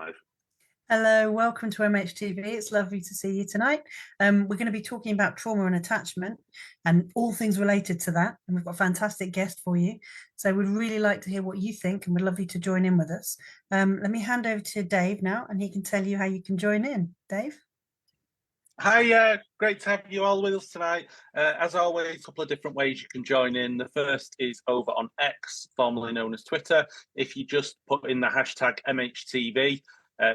live. Hello, welcome to MHTV. It's lovely to see you tonight. We're going to be talking about trauma and attachment and all things related to that. And we've got a fantastic guest for you. So we'd really like to hear what you think and we'd love you to join in with us. Let me hand over to Dave now and he can tell you how you can join in. Dave? Hi, great to have you all with us tonight. As always, a couple of different ways you can join in. The first is over on X, formerly known as Twitter. If you just put in the hashtag MHTV,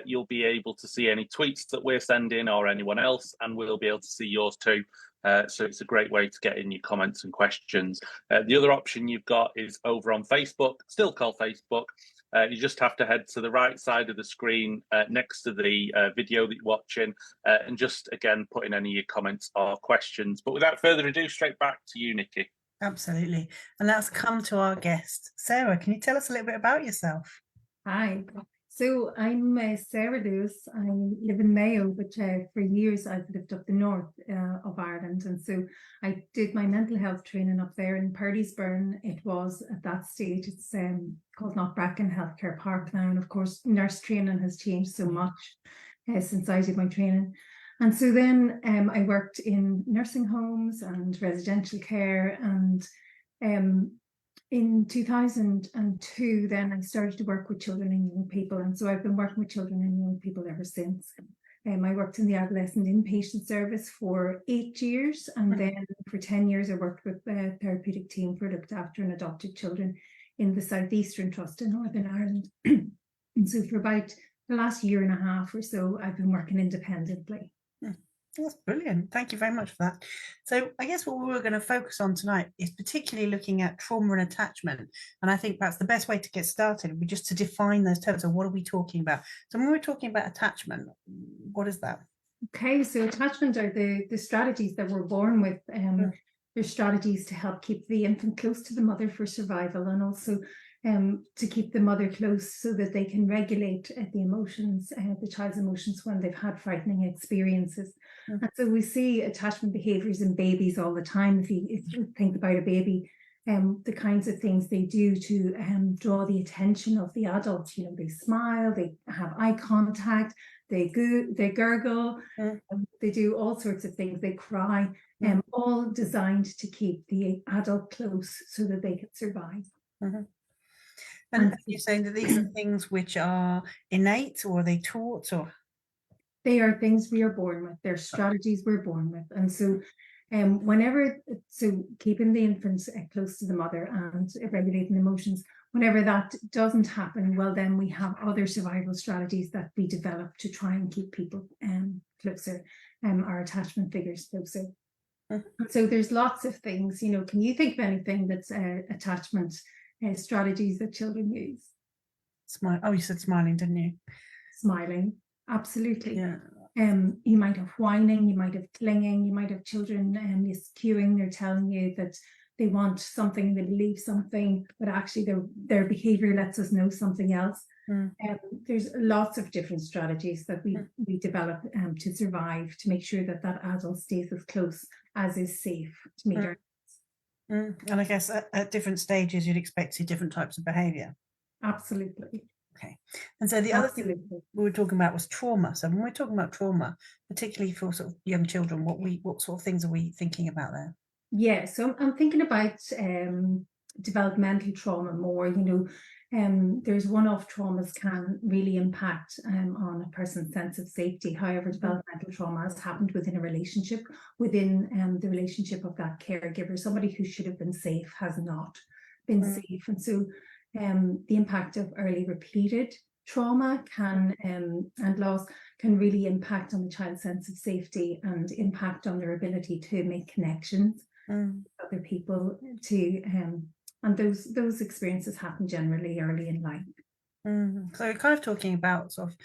you'll be able to see any tweets that we're sending or anyone else, and we'll be able to see yours too. So it's a great way to get in your comments and questions. The other option you've got is over on Facebook, still called Facebook. You just have to head to the right side of the screen next to the video that you're watching and just, again, put in any of your comments or questions. But without further ado, straight back to you, Nicky. Absolutely. And let's come to our guest. Sarah, can you tell us a little bit about yourself? Hi. So I'm Sarah Lewis. I live in Mayo, but for years I've lived up the north of Ireland. And so I did my mental health training up there in Purdysburn. It was at that stage, it's called Knockbracken Healthcare Park now. And of course, nurse training has changed so much since I did my training. And so then I worked in nursing homes and residential care, and in 2002, then I started to work with children and young people. And so I've been working with children and young people ever since. I worked in the adolescent inpatient service for 8 years. And then for 10 years, I worked with the therapeutic team for looked after and adopted children in the Southeastern Trust in Northern Ireland. And so for about the last year and a half or so, I've been working independently. That's brilliant. Thank you very much for that. So I guess what we're going to focus on tonight is particularly looking at trauma and attachment. And I think that's the best way to get started, would be just to define those terms. So what are we talking about? So when we're talking about attachment, what is that? Okay, so attachment are the strategies that we're born with. They're strategies to help keep the infant close to the mother for survival, and also to keep the mother close so that they can regulate the emotions, the child's emotions when they've had frightening experiences. And so we see attachment behaviours in babies all the time. If you think about a baby, the kinds of things they do to draw the attention of the adult, you know, they smile, they have eye contact, they gurgle, they do all sorts of things, they cry, all designed to keep the adult close so that they can survive. And you're saying that these are things which are innate, or are they taught, or? They are things we are born with. They're strategies we're born with. And so so keeping the infant close to the mother and regulating emotions, whenever that doesn't happen, well, then we have other survival strategies that we develop to try and keep people closer, our attachment figures closer. So there's lots of things, you know. Can you think of anything that's attachment strategies that children use? Smile. Oh, you said smiling, didn't you? Smiling, absolutely. Yeah. You might have whining, you might have clinging, you might have children cueing. They're telling you that they want something, they believe something, but actually their behavior lets us know something else. There's lots of different strategies that we develop to survive, to make sure that that adult stays as close as is safe to meet our needs. And I guess at different stages, you'd expect to see different types of behaviour. Absolutely. Okay. And so the other thing we were talking about was trauma. So when we're talking about trauma, particularly for sort of young children, what sort of things are we thinking about there? Yeah, so I'm thinking about developmental trauma more. You know, there's one-off traumas can really impact on a person's sense of safety. However, developmental trauma has happened within a relationship, within the relationship of that caregiver. Somebody who should have been safe has not been safe. And so the impact of early repeated trauma and loss can really impact on the child's sense of safety and impact on their ability to make connections with other people, and those experiences happen generally early in life. So we're kind of talking about sort of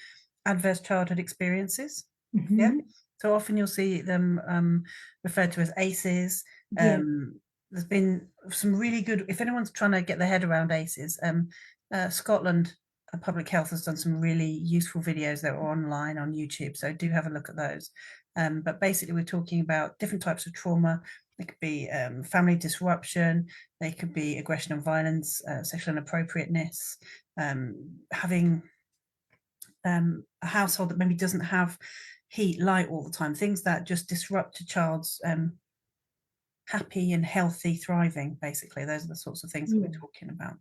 adverse childhood experiences. Yeah. So often you'll see them referred to as ACEs. There's been some really good, if anyone's trying to get their head around ACEs, Scotland Public Health has done some really useful videos that are online on YouTube, so do have a look at those. But basically we're talking about different types of trauma. They could be family disruption, they could be aggression and violence, sexual inappropriateness, having a household that maybe doesn't have heat, light all the time, things that just disrupt a child's happy and healthy thriving. Basically, those are the sorts of things that we're talking about.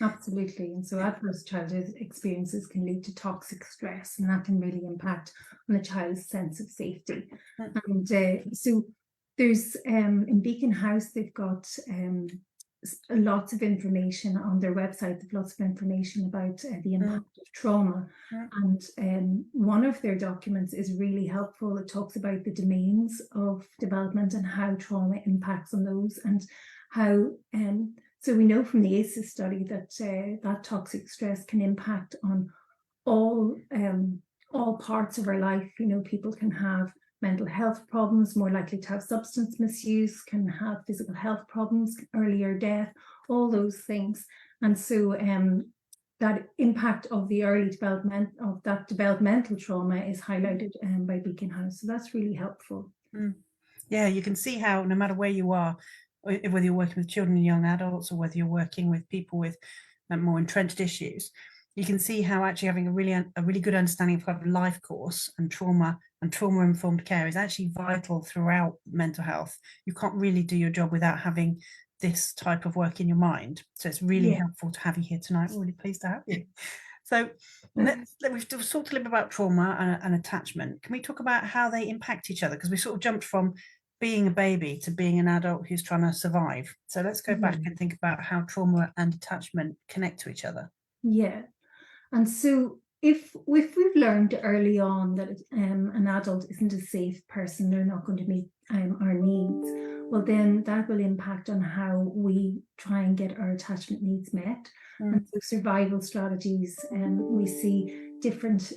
Absolutely. And so adverse childhood experiences can lead to toxic stress, and that can really impact on a child's sense of safety. And so there's in Beacon House, they've got lots of information on their website. They've lots of information about the impact of trauma. And one of their documents is really helpful. It talks about the domains of development and how trauma impacts on those, and how so we know from the ACEs study that that toxic stress can impact on all parts of our life. You know, people can have mental health problems, more likely to have substance misuse, can have physical health problems, earlier death, all those things. And so that impact of the early development of that developmental trauma is highlighted by Beacon House. So that's really helpful. Yeah, you can see how no matter where you are, whether you're working with children and young adults, or whether you're working with people with more entrenched issues, you can see how actually having a really good understanding of kind of life course and trauma-informed care is actually vital throughout mental health. You can't really do your job without having this type of work in your mind. So it's really helpful to have you here tonight. We're really pleased to have you. So we've talked a little bit about trauma and attachment. Can we talk about how they impact each other? Because we sort of jumped from being a baby to being an adult who's trying to survive. So let's go back and think about how trauma and attachment connect to each other. Yeah. And so if we've learned early on that an adult isn't a safe person, they're not going to meet our needs, well, then that will impact on how we try and get our attachment needs met. And so survival strategies, we see different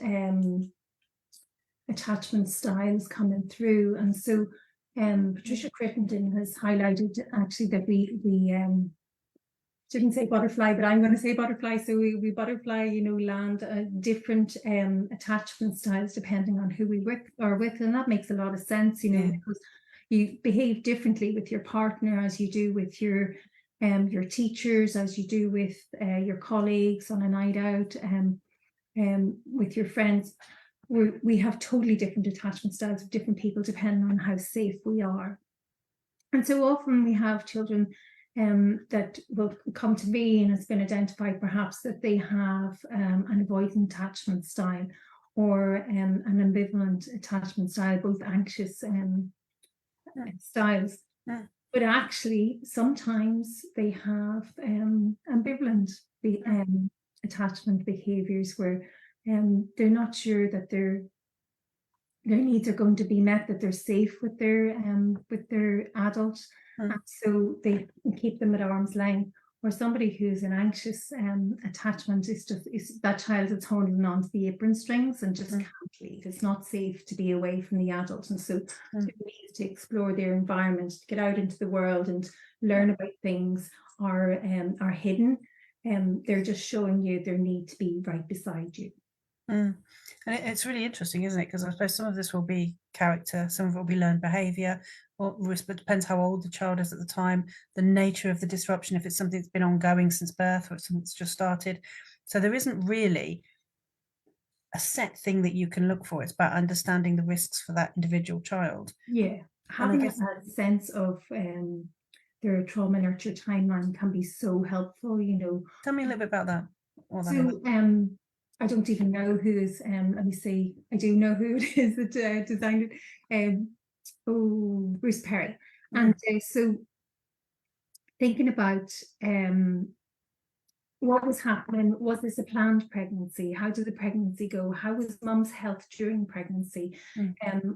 attachment styles coming through. And so Patricia Crittenden has highlighted actually that we shouldn't say butterfly, but I'm going to say butterfly. So we butterfly, you know, land different attachment styles depending on who we are with, and that makes a lot of sense, you know, because you behave differently with your partner as you do with your teachers, as you do with your colleagues on a night out, with your friends. We have totally different attachment styles with different people depending on how safe we are. And so often we have children that will come to me, and it's been identified perhaps that they have an avoidant attachment style or an ambivalent attachment style, both anxious styles. But actually, sometimes they have ambivalent attachment behaviors where they're not sure that their needs are going to be met, that they're safe with their adult, and so they keep them at arm's length. Or somebody who's an anxious attachment is that child that's holding on to the apron strings and just can't leave. It's not safe to be away from the adult, and so their needs to explore their environment, to get out into the world and learn about things are hidden. They're just showing you their need to be right beside you. And it's really interesting, isn't it? Because I suppose some of this will be character, some of it will be learned behaviour, or it depends how old the child is at the time, the nature of the disruption, if it's something that's been ongoing since birth or it's something that's just started. So there isn't really a set thing that you can look for. It's about understanding the risks for that individual child. Yeah, having a sense of their trauma nurture timeline can be so helpful, you know. Tell me a little bit about that. So I don't even know who is, let me see, I do know who it is that designed it, Bruce Perry. And so thinking about what was happening, was this a planned pregnancy? How did the pregnancy go? How was mum's health during pregnancy?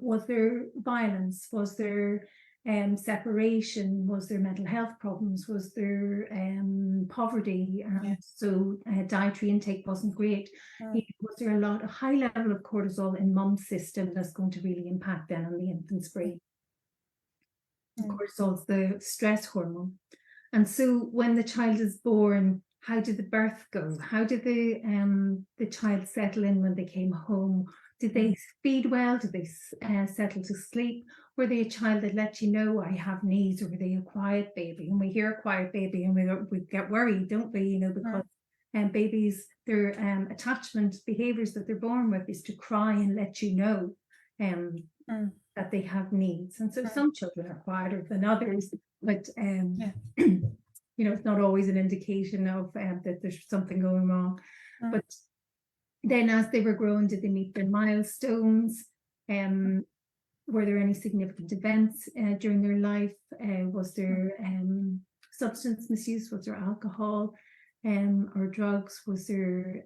Was there violence? Was there separation? Was there mental health problems? Was there poverty? So dietary intake wasn't great. Was there a high level of cortisol in mum's system that's going to really impact then on the infant's brain? Cortisol is the stress hormone. And so when the child is born, how did the birth go? How did the child settle in when they came home? Did they feed well? Did they settle to sleep? Were they a child that let you know, I have needs, or were they a quiet baby? And we hear a quiet baby and we get worried, don't we? You know, because babies, their attachment behaviours that they're born with is to cry and let you know that they have needs. And so some children are quieter than others, but you know, it's not always an indication of that there's something going wrong. But then as they were growing, did they meet their milestones? Were there any significant events during their life? Was there substance misuse? Was there alcohol or drugs? Was there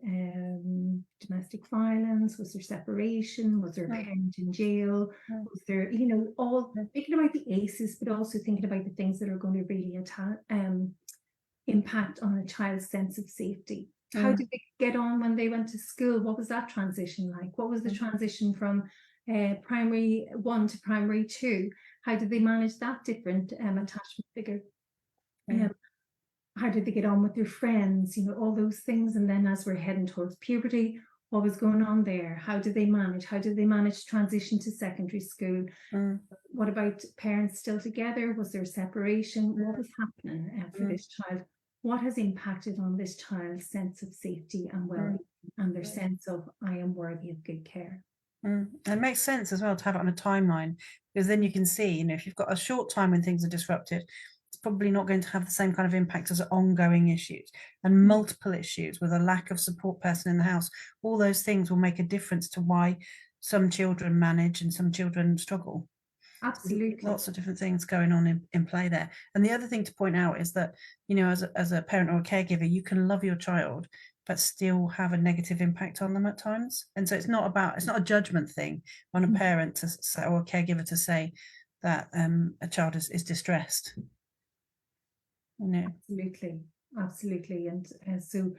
domestic violence? Was there separation? Was there a parent in jail? Was there, you know, all thinking about the ACEs, but also thinking about the things that are going to really impact on a child's sense of safety. How did they get on when they went to school? What was that transition like? What was the transition from primary 1 to primary 2? How did they manage that different attachment figure? How did they get on with their friends? You know, all those things. And then as we're heading towards puberty, what was going on there? How did they manage? How did they manage transition to secondary school? What about parents still together? Was there separation? What was happening for this child? What has impacted on this child's sense of safety and well-being and their sense of I am worthy of good care? It makes sense as well to have it on a timeline, because then you can see, you know, if you've got a short time when things are disrupted, it's probably not going to have the same kind of impact as ongoing issues, and multiple issues with a lack of support person in the house. All those things will make a difference to why some children manage and some children struggle. Absolutely. Lots of different things going on in play there. And the other thing to point out is that, you know, as a parent or a caregiver, you can love your child but still have a negative impact on them at times. And so it's not a judgment thing on a parent to say, or a caregiver to say that a child is distressed. You know. Absolutely. And so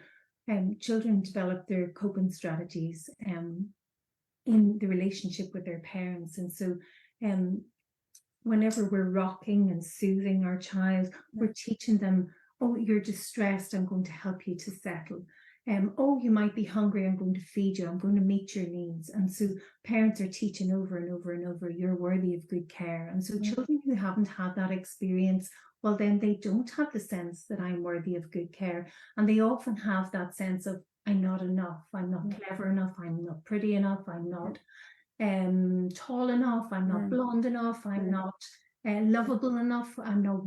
children develop their coping strategies in the relationship with their parents. And so whenever we're rocking and soothing our child, we're teaching them, oh, you're distressed, I'm going to help you to settle. Oh, you might be hungry, I'm going to feed you, I'm going to meet your needs. And so parents are teaching over and over and over, you're worthy of good care. And so children who haven't had that experience, well, then they don't have the sense that I'm worthy of good care. And they often have that sense of, I'm not enough, I'm not clever enough, I'm not pretty enough, I'm not tall enough, I'm not blonde enough, I'm not lovable enough, I'm not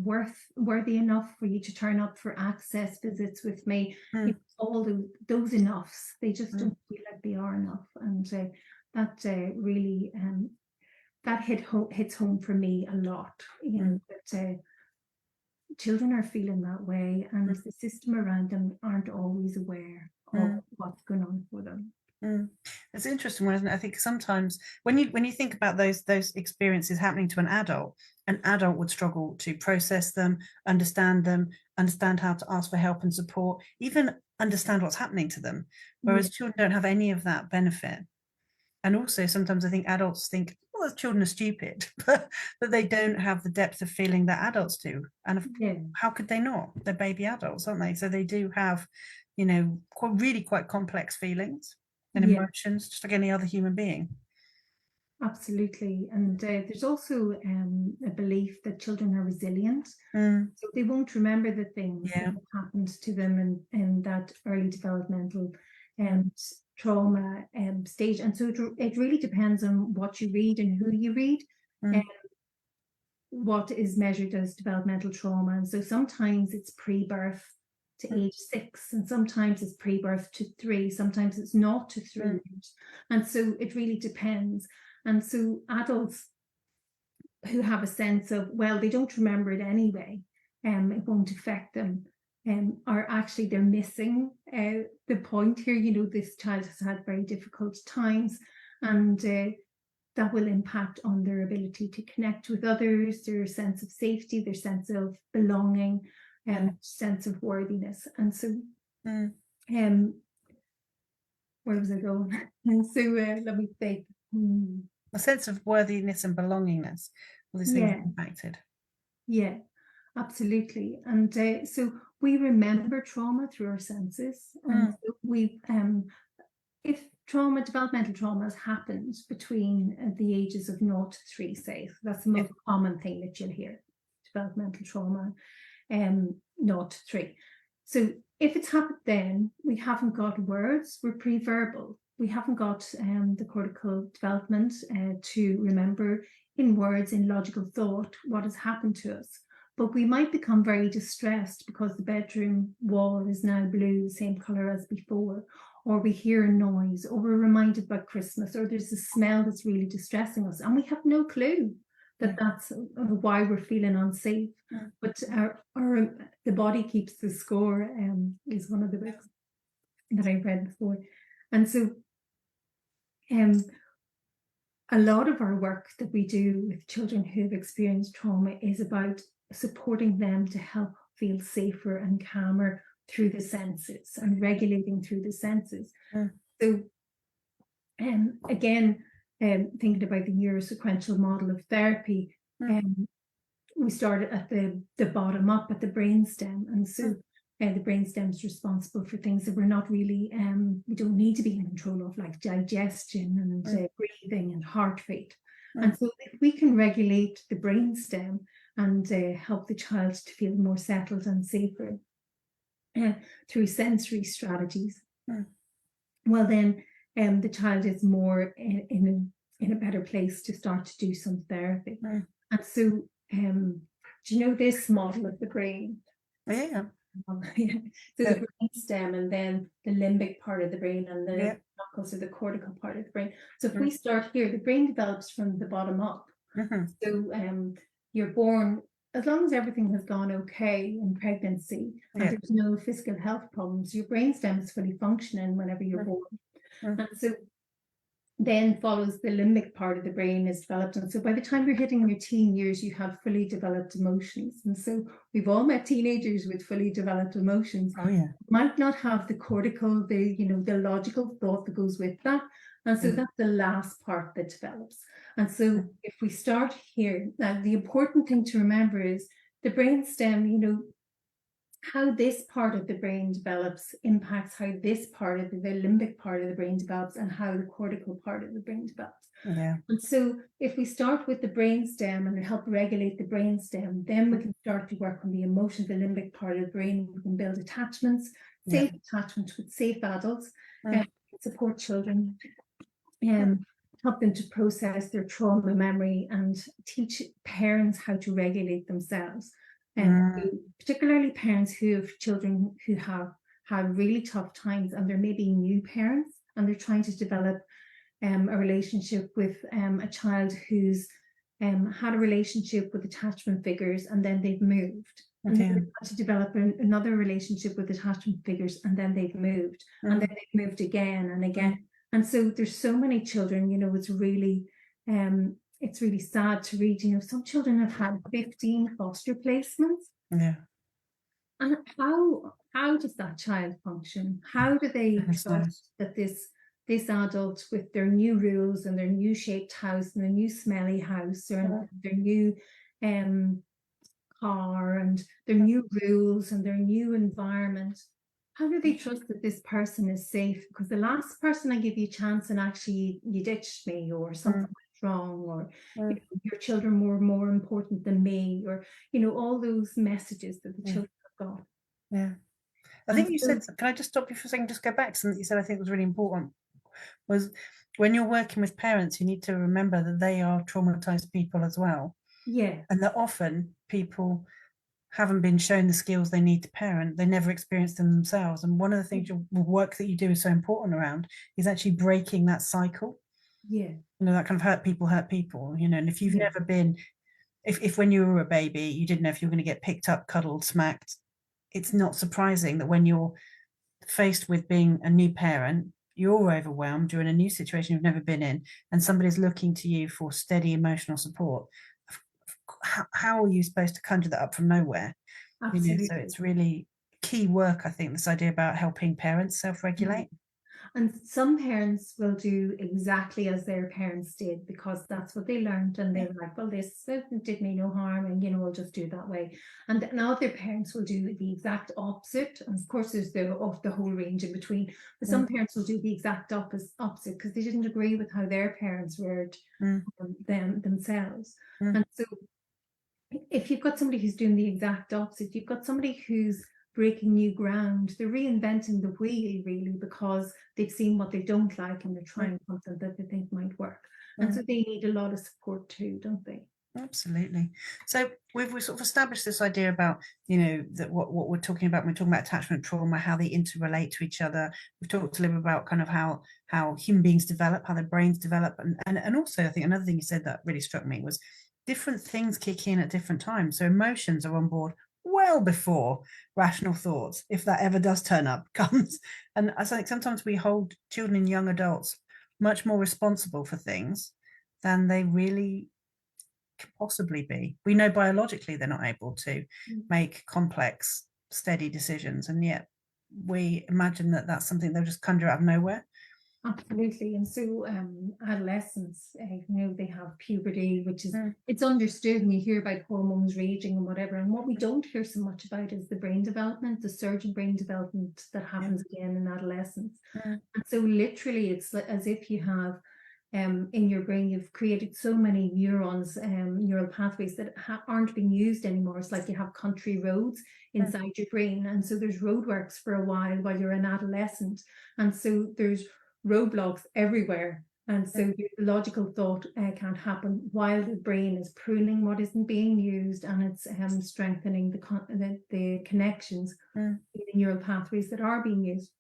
worthy enough for you to turn up for access visits with me. You know, all those enoughs, they just don't feel like they are enough. And that really that hits home for me a lot, you know, that children are feeling that way, and the system around them aren't always aware of what's going on for them. It's an interesting one, isn't it? I think sometimes when you think about those experiences happening to an adult would struggle to process them, understand how to ask for help and support, even understand what's happening to them, whereas children don't have any of that benefit. And also sometimes I think adults think, well, children are stupid, but they don't have the depth of feeling that adults do. And how could they not? They're baby adults, aren't they? So they do have, you know, quite complex feelings and emotions, just like any other human being. Absolutely. And there's also a belief that children are resilient, so they won't remember the things that happened to them in that early developmental trauma stage. And so it really depends on what you read and who you read, what is measured as developmental trauma. And so sometimes it's pre-birth to age 6, and sometimes it's pre-birth to 3, sometimes it's not to 3 years. And so it really depends. And so adults who have a sense of, well, they don't remember it anyway, it won't affect them, are actually, they're missing the point here. You know, this child has had very difficult times, and that will impact on their ability to connect with others, their sense of safety, their sense of belonging, sense of worthiness. And so where was I going? And so let me think. A sense of worthiness and belongingness, all these things are impacted. Yeah, absolutely. And so we remember trauma through our senses. And so we if developmental trauma has happened between the ages of 0 to 3, say, so that's the most common thing that you'll hear, developmental trauma, 0 to 3. So if it's happened then, we haven't got words, we're pre-verbal. We haven't got the cortical development to remember in words, in logical thought, what has happened to us. But we might become very distressed because the bedroom wall is now blue, same colour as before, or we hear a noise, or we're reminded about Christmas, or there's a smell that's really distressing us, and we have no clue that that's why we're feeling unsafe. But the body keeps the score is one of the books that I read before. And so a lot of our work that we do with children who've experienced trauma is about supporting them to help feel safer and calmer through the senses and regulating through the senses. So again, thinking about the neurosequential model of therapy, we started at the bottom up at the brainstem, and so the brainstem is responsible for things that we're not really we don't need to be in control of, like digestion and breathing and heart rate. And so if we can regulate the brainstem and help the child to feel more settled and safer through sensory strategies, well then the child is more in a better place to start to do some therapy. And so do you know this model of the brain? Yeah. So the brainstem, and then the limbic part of the brain, and the knuckles, or the cortical part of the brain. So if we start here, the brain develops from the bottom up. So you're born, as long as everything has gone okay in pregnancy and there's no physical health problems, your brainstem is fully functioning whenever you're born. And so then follows the limbic part of the brain is developed. And so by the time you're hitting your teen years, you have fully developed emotions. And so we've all met teenagers with fully developed emotions. Might not have the cortical, the logical thought that goes with that. And so that's the last part that develops. And so if we start here, now the important thing to remember is the brainstem, how this part of the brain develops impacts how this part of the limbic part of the brain develops, and how the cortical part of the brain develops. And so if we start with the brainstem and help regulate the brainstem, then we can start to work on the emotions, the limbic part of the brain. We can build attachments, safe attachments with safe adults, support children, help them to process their trauma memory, and teach parents how to regulate themselves. Particularly parents who have children who have had really tough times, and they're maybe new parents, and they're trying to develop a relationship with a child who's had a relationship with attachment figures, and then they've moved. And then they've got to develop another relationship with attachment figures, and then they've moved, and then they've moved again and again. And so there's so many children, it's really sad to read, some children have had 15 foster placements. And how does that child function? How do they trust that this adult, with their new rules and their new shaped house and their new smelly house, or their new car and their new rules and their new environment, how do they trust that this person is safe? Because the last person I give you a chance and actually you ditched me, or something wrong, or your children were more important than me, or all those messages that the children have got. I think you said, can I just stop you for a second, just go back to something you said I think was really important, was when you're working with parents, you need to remember that they are traumatized people as well, and that often people haven't been shown the skills they need to parent. They never experience them themselves, and one of the things your work that you do is so important around is actually breaking that cycle. That kind of hurt people, and if you've never been, if when you were a baby you didn't know if you were going to get picked up, cuddled, smacked, it's not surprising that when you're faced with being a new parent, you're overwhelmed, you're in a new situation you've never been in, and somebody's looking to you for steady emotional support. How are you supposed to conjure that up from nowhere? Absolutely. So it's really key work, I think, this idea about helping parents self-regulate. And some parents will do exactly as their parents did, because that's what they learned, and they were like, well, this did me no harm, and we'll just do it that way. And then other parents will do the exact opposite, and of course there's the whole range in between, but some parents will do the exact opposite because they didn't agree with how their parents reared them themselves. And so if you've got somebody who's doing the exact opposite, you've got somebody who's breaking new ground. They're reinventing the wheel, really, because they've seen what they don't like and they're trying something that they think might work. And so they need a lot of support too, don't they? Absolutely. So we've sort of established this idea about, you know, that what we're talking about when we're talking about attachment trauma, how they interrelate to each other. We've talked a little bit about kind of how human beings develop, how their brains develop, and also I think another thing you said that really struck me was different things kick in at different times. So emotions are on board well before rational thoughts, if that ever does turn up, comes. And I think sometimes we hold children and young adults much more responsible for things than they really could possibly be. We know biologically they're not able to make complex, steady decisions, and yet we imagine that that's something they'll just conjure out of nowhere. Absolutely. And so adolescents, you know, they have puberty, which is, it's understood, and you hear about hormones raging and whatever. And what we don't hear so much about is the brain development, the surge in brain development that happens again in adolescence. And so literally it's as if you have in your brain, you've created so many neurons, neural pathways that aren't being used anymore. It's like you have country roads inside your brain. And so there's roadworks for a while you're an adolescent. And so there's roadblocks everywhere. And so the logical thought can't happen while the brain is pruning what isn't being used, and it's strengthening the connections in the neural pathways that are being used.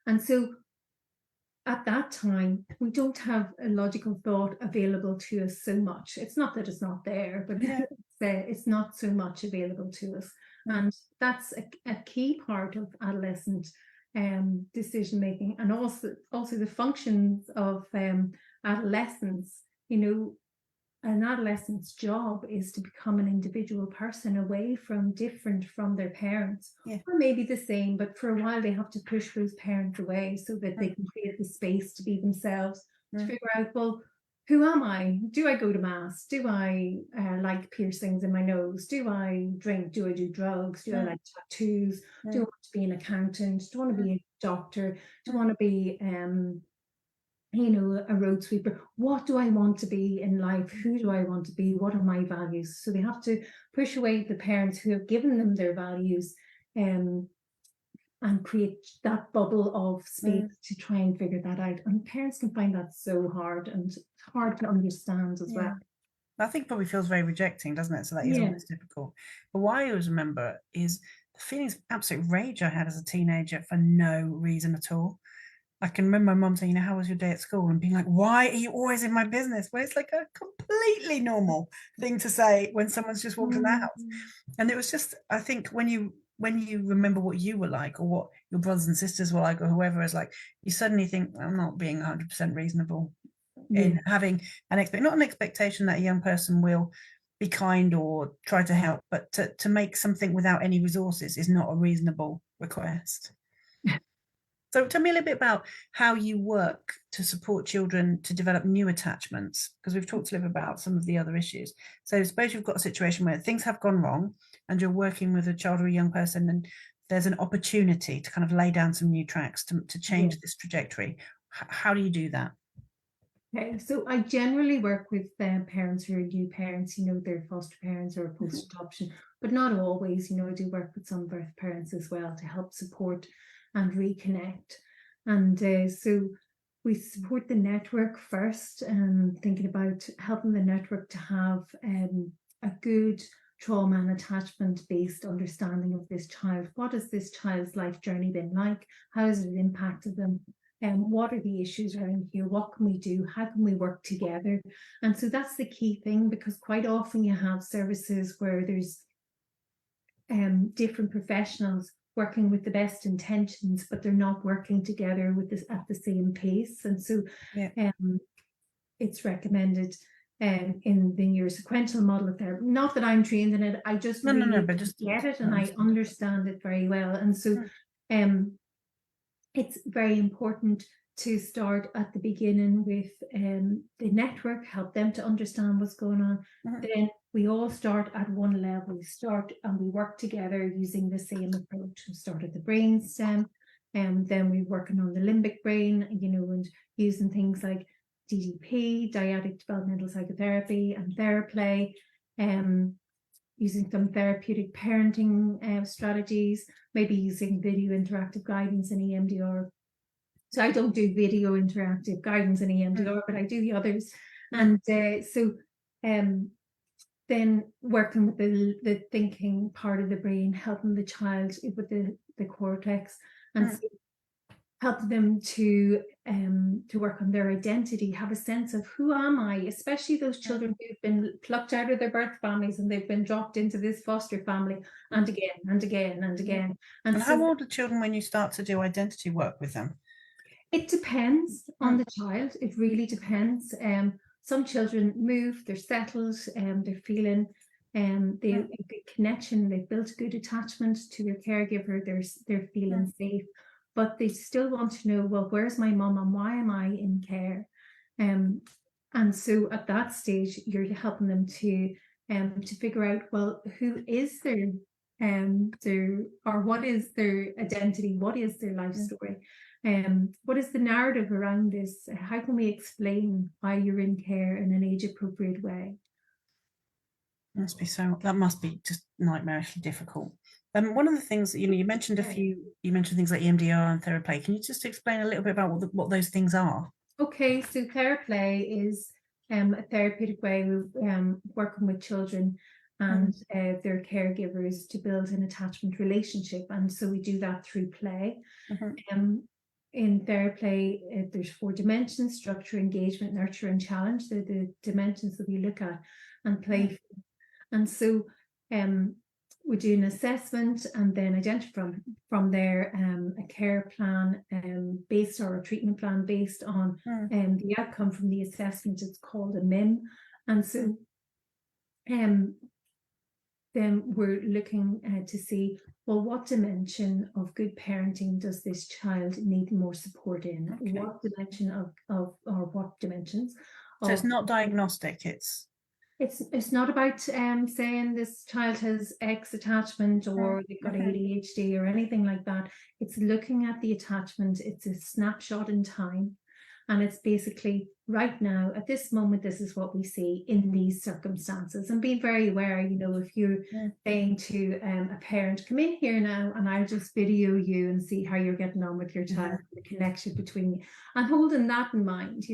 And so at that time, we don't have a logical thought available to us so much. It's not that it's not there, but it's not so much available to us. And that's a key part of adolescent decision making, and also the functions of adolescence. You know, an adolescent's job is to become an individual person, different from their parents, or maybe the same, but for a while they have to push those parents away so that they can create the space to be themselves, to figure out, well, who am I? Do I go to mass? Do I like piercings in my nose? Do I drink? Do I do drugs? Do I like tattoos? Do I want to be an accountant? Do I want to be a doctor? Do I want to be you know, a road sweeper? What do I want to be in life? Who do I want to be? What are my values? So they have to push away the parents who have given them their values and create that bubble of space to try and figure that out. And parents can find that so hard, and hard to understand as well. I think probably feels very rejecting, doesn't it? So that is always difficult. But what I always remember is the feelings of absolute rage I had as a teenager for no reason at all. I can remember my mum saying, you know, how was your day at school? And being like, why are you always in my business? Where it's like a completely normal thing to say when someone's just walked in the house. And it was just, I think when you remember what you were like, or what your brothers and sisters were like, or whoever is like, you suddenly think, I'm not being 100% reasonable in having not an expectation that a young person will be kind or try to help, but to make something without any resources is not a reasonable request. So tell me a little bit about how you work to support children to develop new attachments, because we've talked a little bit about some of the other issues. So suppose you've got a situation where things have gone wrong and you're working with a child or a young person, and there's an opportunity to kind of lay down some new tracks to change this trajectory. How do you do that? Okay, so I generally work with parents who are new parents, you know, they're foster parents or post-adoption, but not always. You know, I do work with some birth parents as well to help support and reconnect. And so we support the network first, thinking about helping the network to have a good trauma and attachment based understanding of this child. What has this child's life journey been like? How has it impacted them? And what are the issues around here? What can we do? How can we work together? And so that's the key thing, because quite often you have services where there's different professionals working with the best intentions, but they're not working together with this at the same pace. And so it's recommended in the neurosequential model of therapy. Not that I'm trained in it, I just but just get it, and I understand it very well. And so it's very important to start at the beginning with the network, help them to understand what's going on. Then we all start at one level. We start and we work together using the same approach. We start at the brain stem, and then we're working on the limbic brain, you know, and using things like DDP, dyadic developmental psychotherapy, and Theraplay, using some therapeutic parenting strategies, maybe using video interactive guidance in EMDR. So I don't do video interactive guidance in EMDR, but I do the others. And so then working with the thinking part of the brain, helping the child with the cortex, and so help them to work on their identity, have a sense of who am I, especially those children who've been plucked out of their birth families and they've been dropped into this foster family and again and again and again. And so, how old are children when you start to do identity work with them? It depends on the child. It really depends. Some children move, they're settled, they're feeling they have a good connection, they've built a good attachment to their caregiver, they're feeling safe, but they still want to know, well, where's my mum and why am I in care? And so at that stage, you're helping them to figure out, well, who is their or what is their identity, what is their life story? What is the narrative around this? How can we explain why you're in care in an age-appropriate way? That must be just nightmarishly difficult. One of the things that you mentioned things like EMDR and Theraplay. Can you just explain a little bit about what those things are? Okay, so Theraplay is a therapeutic way of working with children and their caregivers to build an attachment relationship, and so we do that through play. In Theraplay, there's 4 dimensions: structure, engagement, nurture, and challenge. They're the dimensions that we look at and play. And so we do an assessment and then identify from there a care plan based, or a treatment plan based on the outcome from the assessment. It's called a MIM. And so then we're looking to see, well, what dimension of good parenting does this child need more support in? What dimension or what dimensions? So it's not diagnostic, it's not about saying this child has X attachment or they've got ADHD or anything like that. It's looking at the attachment. It's a snapshot in time. And it's basically, right now, at this moment, this is what we see in these circumstances. And being very aware, if you're saying to a parent, come in here now and I'll just video you and see how you're getting on with your child, the connection between you. And holding that in mind,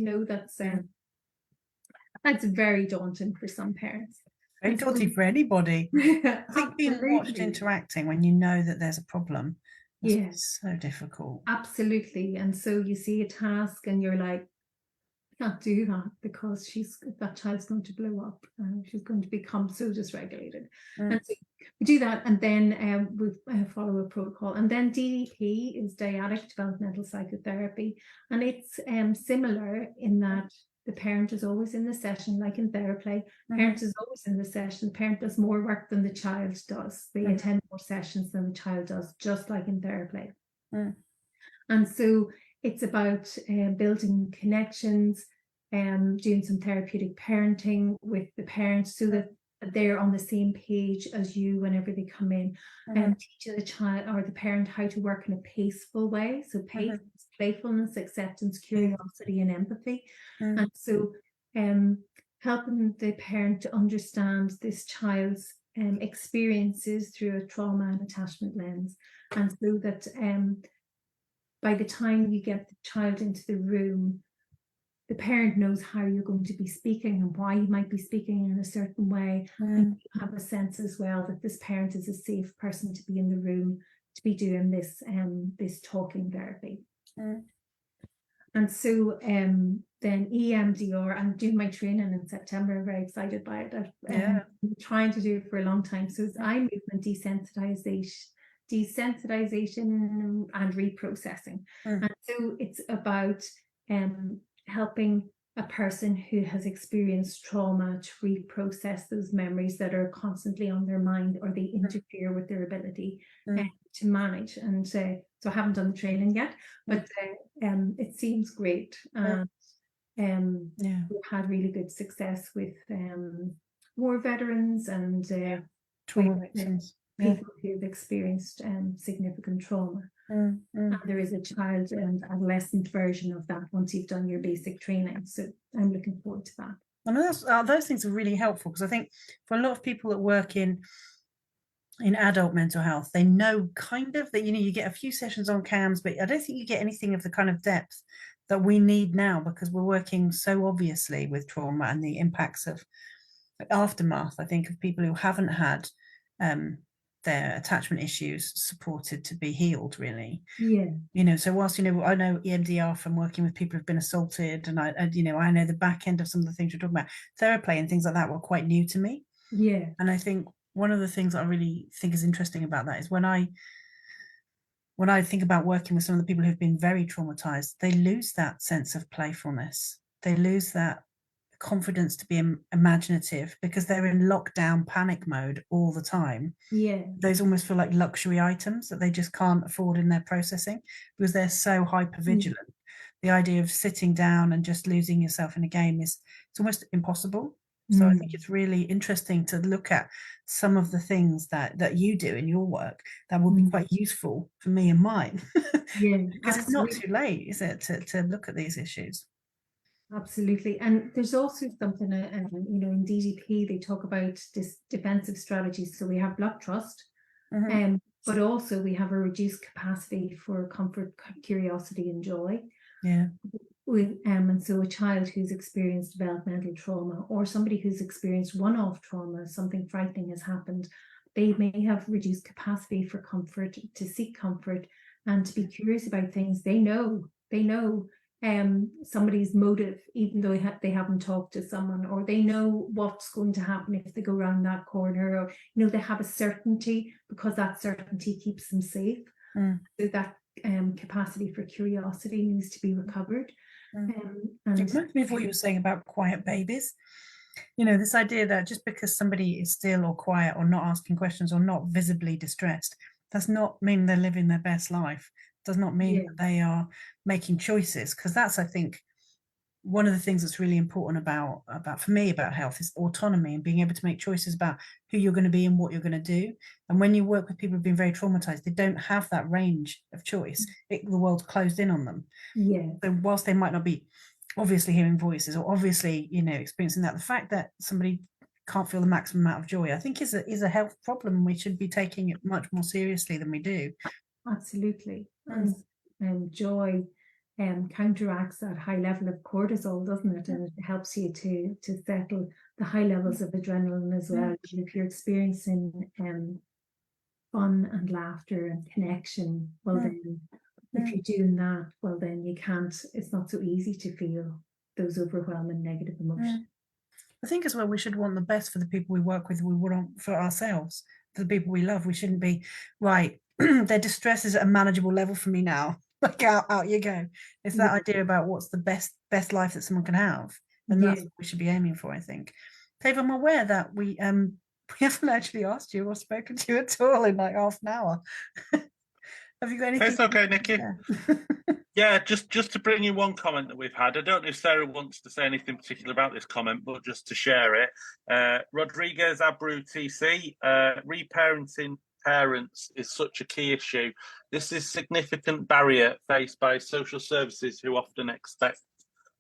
that's very daunting for some parents. Very daunting for anybody. I think being watched interacting when you know that there's a problem. Yes, so difficult. Absolutely. And so you see a task and you're like, I can't do that because that child's going to blow up and she's going to become so dysregulated. And so we do that, and then we follow a protocol. And then DDP is dyadic developmental psychotherapy, and it's similar in that the parent is always in the session, like in Theraplay. Parent is always in the session. The parent does more work than the child does. They attend more sessions than the child does, just like in Theraplay. And so it's about building connections, doing some therapeutic parenting with the parents so that they're on the same page as you whenever they come in, and teaching the child or the parent how to work in a paceful way. So pace, playfulness, acceptance, curiosity, and empathy. And so helping the parent to understand this child's experiences through a trauma and attachment lens, and so that by the time you get the child into the room, the parent knows how you're going to be speaking and why you might be speaking in a certain way. And you have a sense as well that this parent is a safe person to be in the room, to be doing this talking therapy. And so then EMDR, I'm doing my training in September. I'm very excited by it. I've been trying to do it for a long time. So it's eye movement desensitization and reprocessing. And so it's about helping a person who has experienced trauma to reprocess those memories that are constantly on their mind, or they interfere with their ability to manage. And so I haven't done the training yet, but it seems great. And we've had really good success with war veterans and trauma victims. People who've experienced significant trauma. And there is a child and adolescent version of that once you've done your basic training. So I'm looking forward to that. And those things are really helpful, because I think for a lot of people that work in adult mental health, they know kind of that, you get a few sessions on CAMHS, but I don't think you get anything of the kind of depth that we need now, because we're working so obviously with trauma and the impacts of aftermath, I think, of people who haven't had their attachment issues supported to be healed, really. Yeah. So whilst, I know EMDR from working with people who've been assaulted, and I know the back end of some of the things you're talking about, Theraplay and things like that were quite new to me. Yeah. And I think one of the things I really think is interesting about that is when I think about working with some of the people who've been very traumatized, they lose that sense of playfulness. They lose that confidence to be imaginative, because they're in lockdown panic mode all the time. Yeah. Those almost feel like luxury items that they just can't afford in their processing, because they're so hyper vigilant. The idea of sitting down and just losing yourself in a game it's almost impossible. So I think it's really interesting to look at some of the things that you do in your work that will be quite useful for me and mine. Yeah, because it's not too late, is it, to look at these issues? Absolutely. And there's also something, in DDP, they talk about this defensive strategies. So we have block trust, but also we have a reduced capacity for comfort, curiosity, and joy. Yeah. And so a child who's experienced developmental trauma, or somebody who's experienced one-off trauma, something frightening has happened, they may have reduced capacity for comfort, to seek comfort, and to be curious about things. They know somebody's motive, even though they haven't talked to someone, or they know what's going to happen if they go around that corner, or they have a certainty, because that certainty keeps them safe. So that capacity for curiosity needs to be recovered. And it reminds me of what you were saying about quiet babies. This idea that just because somebody is still or quiet or not asking questions or not visibly distressed, does not mean they're living their best life, does not mean that they are making choices. Because that's, I think, one of the things that's really important about for me about health is autonomy, and being able to make choices about who you're going to be and what you're going to do. And when you work with people who've been very traumatized, they don't have that range of choice. The world's closed in on them. So whilst they might not be obviously hearing voices or obviously experiencing that, the fact that somebody can't feel the maximum amount of joy, I think is a health problem. We should be taking it much more seriously than we do. Absolutely. And joy counteracts that high level of cortisol, doesn't it? And it helps you to settle the high levels of adrenaline as well. If you're experiencing fun and laughter and connection, well then, if you're doing that, well then it's not so easy to feel those overwhelming negative emotions. I think as well, we should want the best for the people we work with. We want for ourselves, for the people we love. We shouldn't be, right, their distress is at a manageable level for me now. Like out you go. It's that idea about what's the best life that someone can have, and that's what we should be aiming for, I think. Dave, I'm aware that we haven't actually asked you or spoken to you at all in like half an hour. Have you got anything? It's okay, Nicky. Yeah, just to bring you one comment that we've had. I don't know if Sarah wants to say anything particular about this comment, but just to share it. Rodriguez Abru TC, reparenting parents is such a key issue. This is a significant barrier faced by social services, who often expect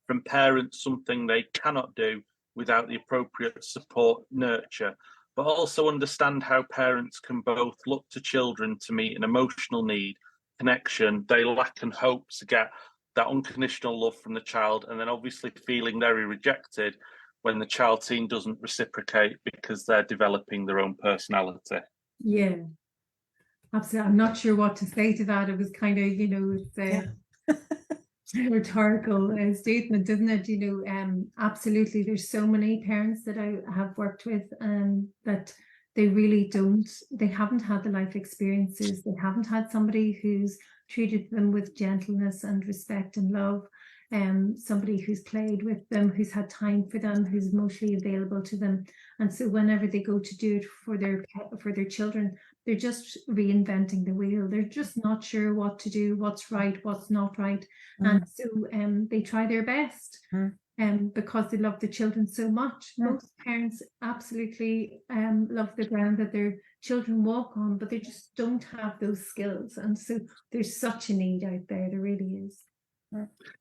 from parents something they cannot do without the appropriate support, nurture, but also understand how parents can both look to children to meet an emotional need, connection they lack, and hope to get that unconditional love from the child, and then obviously feeling very rejected when the child teen doesn't reciprocate because they're developing their own personality. Yeah, absolutely. I'm not sure what to say to that. It was kind of, it's a rhetorical statement, isn't it? Absolutely. There's so many parents that I have worked with, that they really they haven't had the life experiences. They haven't had somebody who's treated them with gentleness and respect and love. Somebody who's played with them, who's had time for them, who's emotionally available to them. And so whenever they go to do it for their children, they're just reinventing the wheel. They're just not sure what to do, what's right, what's not right. And so they try their best. Because they love the children so much. Most parents absolutely love the ground that their children walk on, but they just don't have those skills. And so there's such a need out there. There really is.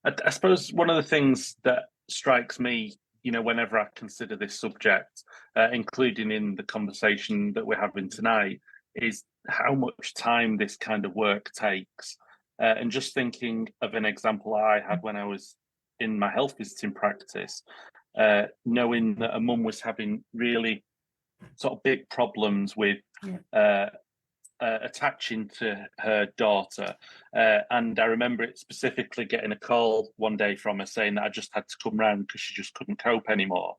I suppose one of the things that strikes me, you know, whenever I consider this subject, including in the conversation that we're having tonight, is how much time this kind of work takes. And just thinking of an example I had when I was in my health visiting practice, knowing that a mum was having really sort of big problems with attaching to her daughter, and I remember it specifically getting a call one day from her saying that I just had to come round because she just couldn't cope anymore.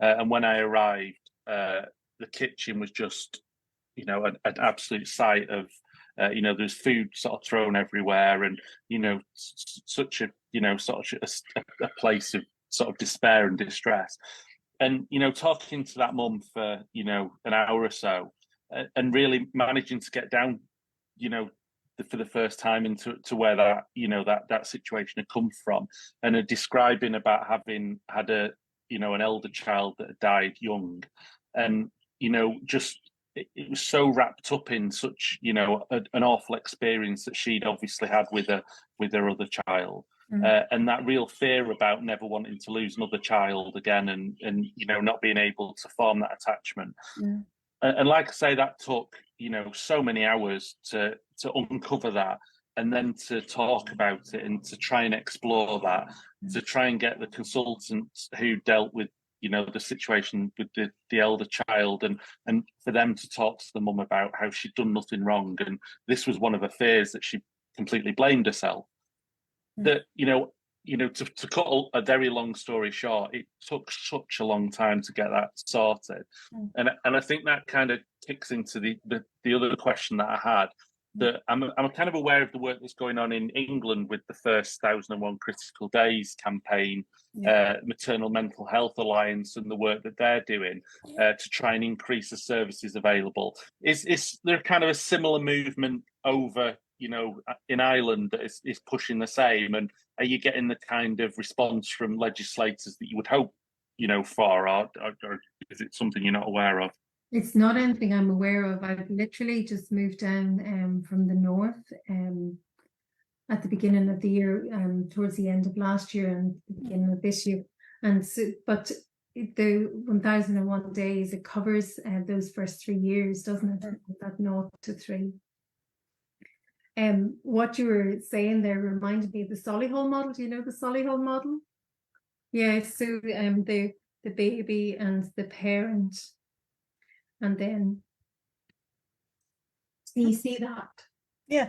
And when I arrived, the kitchen was just, you know, an absolute sight of, you know, there's food sort of thrown everywhere, and, you know, such a, you know, sort of a place of sort of despair and distress. And, you know, talking to that mum for, you know, an hour or so, and really managing to get down, you know, for the first time into where that, you know, that situation had come from, and describing about having had a, you know, an elder child that had died young, and, you know, just it was so wrapped up in such, you know, an awful experience that she'd obviously had with her other child. And that real fear about never wanting to lose another child again, and you know, not being able to form that attachment. And like I say, that took, you know, so many hours to uncover that, and then to talk about it and to try and explore that, to try and get the consultants who dealt with, you know, the situation with the elder child, and for them to talk to the mum about how she'd done nothing wrong, and this was one of her fears, that she completely blamed herself. That, you know, to cut a very long story short, it took such a long time to get that sorted. And I think that kind of kicks into the other question that I had, that I'm kind of aware of the work that's going on in England with the first 1001 Critical Days campaign, Maternal Mental Health Alliance, and the work that they're doing to try and increase the services available. Is there kind of a similar movement over, you know, in Ireland that is pushing the same? And are you getting the kind of response from legislators that you would hope, you know, for, or is it something you're not aware of? It's not anything I'm aware of. I've literally just moved down from the north at the beginning of the year, towards the end of last year and the beginning of this year. And so, but the 1001 days, it covers those first 3 years, doesn't it? That 0 to 3. What you were saying there reminded me of the Solihull model. Do you know the Solihull model? Yeah, so the baby and the parent, and then can you see that? Yeah.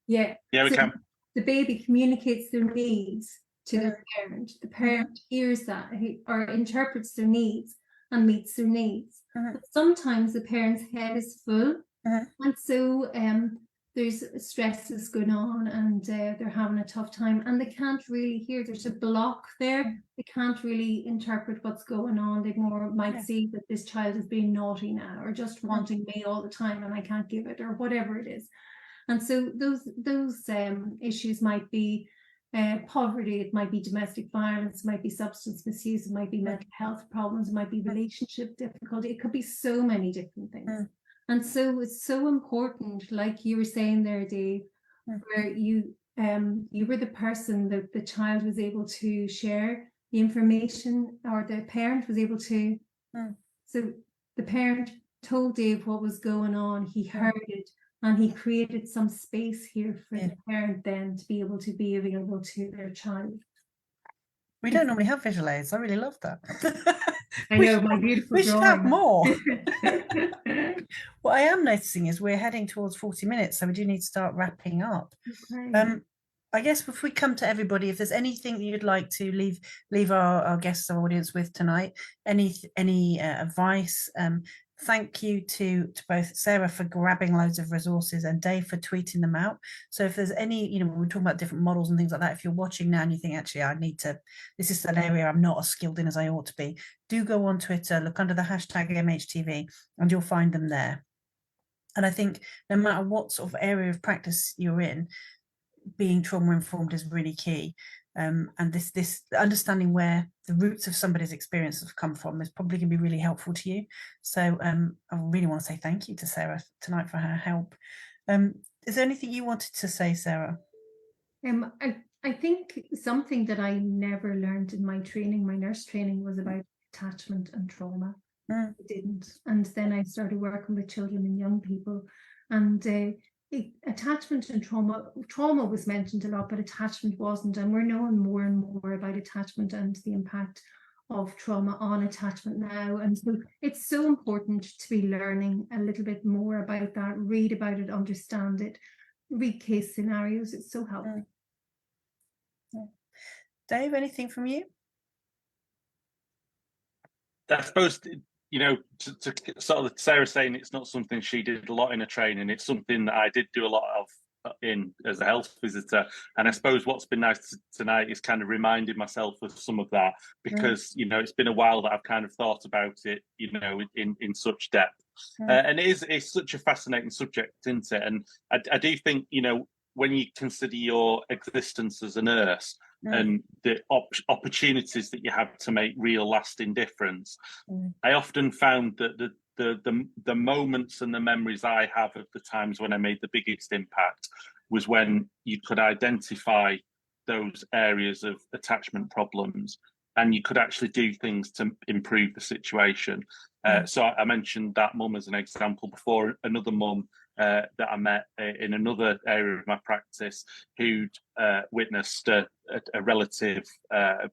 Yeah. Yeah, we So can. the baby communicates their needs to the parent. The parent hears that or interprets their needs and meets their needs. But sometimes the parent's head is full, and so there's stresses going on, and they're having a tough time, and they can't really hear. There's a block there. They can't really interpret what's going on. They more might see that this child is being naughty now, or just wanting me all the time, and I can't give it, or whatever it is. And so those issues might be poverty, it might be domestic violence, it might be substance misuse, it might be mental health problems, it might be relationship difficulty. It could be so many different things. And so it's so important, like you were saying there, Dave, where you were the person that the child was able to share the information, or the parent was able to. So the parent told Dave what was going on, he heard it, and he created some space here for the parent then to be able to be available to their child. We don't normally have visual aids. I really love that. I know, my beautiful we should have more. What I am noticing is we're heading towards 40 minutes, so we do need to start wrapping up. Okay. I guess if we come to everybody, if there's anything you'd like to leave our guests, our audience with tonight, any advice, thank you to both Sarah for grabbing loads of resources and Dave for tweeting them out. So if there's any, you know, we're talking about different models and things like that, if you're watching now and you think, actually, I need to, this is an area I'm not as skilled in as I ought to be, do go on Twitter, look under the hashtag MHTV, and you'll find them there. And I think no matter what sort of area of practice you're in, being trauma informed is really key. And this understanding where the roots of somebody's experience have come from is probably going to be really helpful to you. So I really want to say thank you to Sarah tonight for her help. Is there anything you wanted to say, Sarah? I think something that I never learned in my training, my nurse training, was about attachment and trauma. I didn't. And then I started working with children and young people, and attachment and trauma was mentioned a lot, but attachment wasn't. And we're knowing more and more about attachment and the impact of trauma on attachment now. And so it's so important to be learning a little bit more about that, read about it, understand it, read case scenarios. It's so helpful. Dave, anything from you? I suppose, you know, to sort of Sarah saying it's not something she did a lot in her training. It's something that I did do a lot of as a health visitor. And I suppose what's been nice tonight is kind of reminding myself of some of that, because, you know, it's been a while that I've kind of thought about it, you know, in such depth. And it's such a fascinating subject, isn't it? And I do think, you know, when you consider your existence as a nurse and the opportunities that you have to make real lasting difference, I often found that the moments and the memories I have of the times when I made the biggest impact was when you could identify those areas of attachment problems and you could actually do things to improve the situation. So I mentioned that mum as an example before. Another mum that I met in another area of my practice who'd witnessed a relative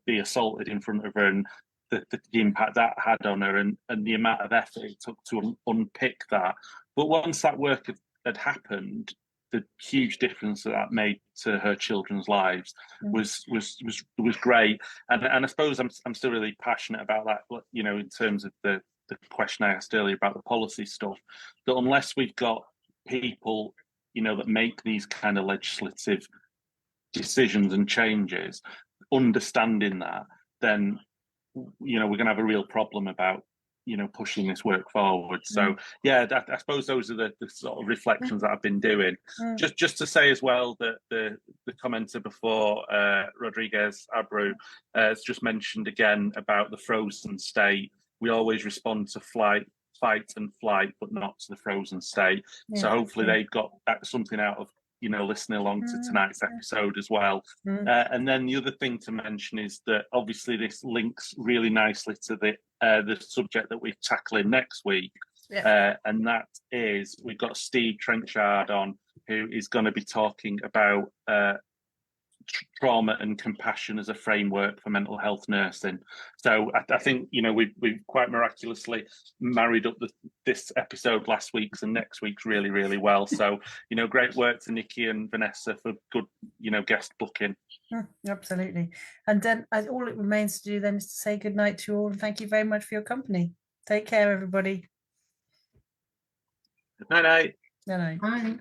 be assaulted in front of her, and the impact that had on her, and the amount of effort it took to unpick that. But once that work had happened, the huge difference that made to her children's lives was great. And I suppose I'm still really passionate about that, you know, in terms of the question I asked earlier about the policy stuff, that unless we've got people, you know, that make these kind of legislative decisions and changes, understanding that, then, you know, we're going to have a real problem about, you know, pushing this work forward. So yeah, I suppose those are the sort of reflections that I've been doing. Just to say as well that the commenter before, Rodriguez Abreu, has just mentioned again about the frozen state. We always respond to fight and flight, but not to the frozen state. So hopefully they've got something out of, you know, listening along to tonight's episode as well. And then the other thing to mention is that obviously this links really nicely to the subject that we're tackling next week. And that is, we've got Steve Trenchard on, who is going to be talking about trauma and compassion as a framework for mental health nursing. So I think, you know, we've quite miraculously married up this episode last week's and next week's really, really well. So, you know, great work to Nicky and Vanessa for good, you know, guest booking. Absolutely. And then all it remains to do then is to say good night to you all, and thank you very much for your company. Take care, everybody. Good night. Good night. Bye.